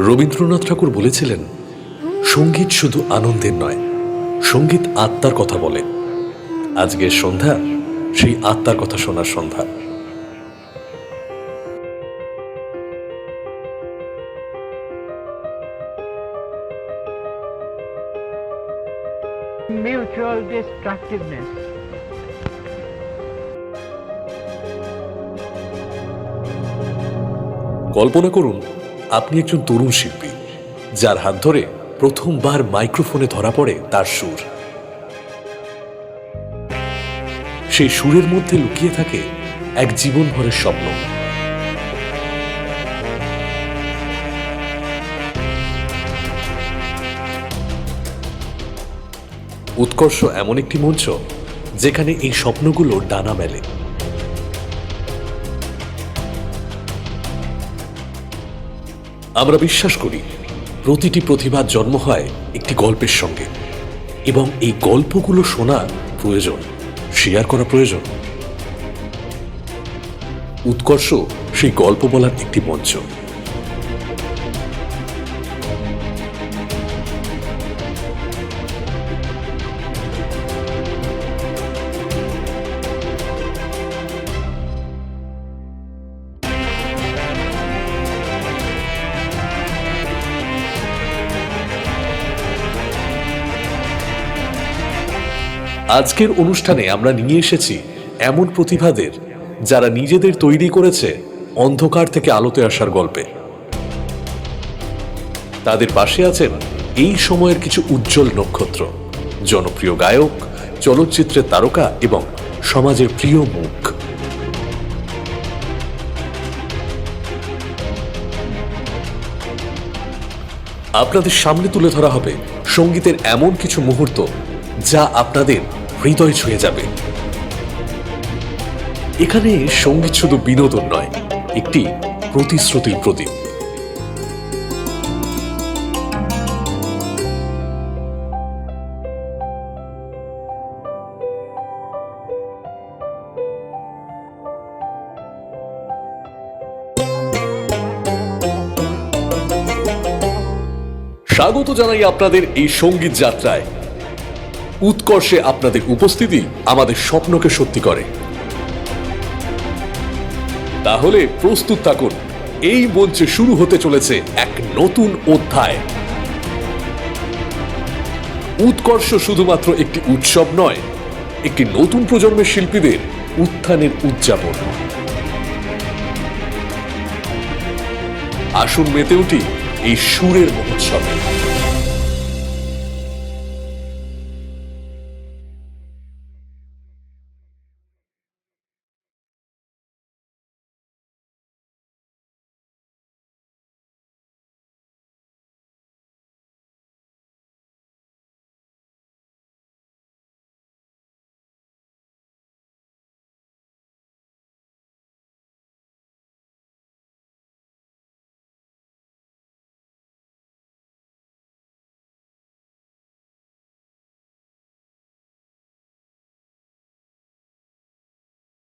রবীন্দ্রনাথ ঠাকুর বলেছিলেন, সঙ্গীত শুধু আনন্দের নয়, সঙ্গীত আত্মার কথা বলে। আজকের সন্ধ্যা সেই আত্মার কথা শোনার সন্ধ্যা। Mutual destructiveness. কল্পনা করুন, আপনি একজন তরুণ শিল্পী, যার হাত ধরে প্রথমবার মাইক্রোফোনে ধরা পড়ে তার সুর। সেই সুরের মধ্যে লুকিয়ে থাকে এক জীবনভরের স্বপ্ন। উৎকর্ষ এমন একটি মঞ্চ যেখানে এই স্বপ্নগুলো ডানা মেলে। আমরা বিশ্বাস করি, প্রতিটি প্রতিভার জন্ম হয় একটি গল্পের সঙ্গে, এবং এই গল্পগুলো শোনা প্রয়োজন, শেয়ার করা প্রয়োজন। উৎকর্ষ সেই গল্প বলার একটি মঞ্চ। আজকের অনুষ্ঠানে আমরা নিয়ে এসেছি এমন প্রতিভাদের যারা নিজেদের তৈরি করেছে অন্ধকার থেকে আলোতে আসার গল্পে। তাদের পাশে আছেন এই সময়ের কিছু উজ্জ্বল নক্ষত্র, জনপ্রিয় গায়ক, চলচ্চিত্রের তারকা এবং সমাজের প্রিয় মুখ। আপনাদের সামনে তুলে ধরা হবে সঙ্গীতের এমন কিছু মুহূর্ত যা আপনাদের হৃদয় ছুঁয়ে যাবে। এখানে সঙ্গীত শুধু বিনোদন নয়, একটি প্রতিশ্রুতির প্রতীক। স্বাগত জানাই আপনাদের এই সঙ্গীত যাত্রায়। উৎকর্ষে আপনাদের উপস্থিতি আমাদের স্বপ্নকে সত্যি করে। তাহলে প্রস্তুত থাকুন, এই মঞ্চে শুরু হতে চলেছে এক নতুন অধ্যায়। উৎকর্ষ শুধুমাত্র একটি উৎসব নয়, একটি নতুন প্রজন্মের শিল্পীদের উত্থানের উদযাপন। আসুন মেতে উঠি এই সুরের মহোৎসবে।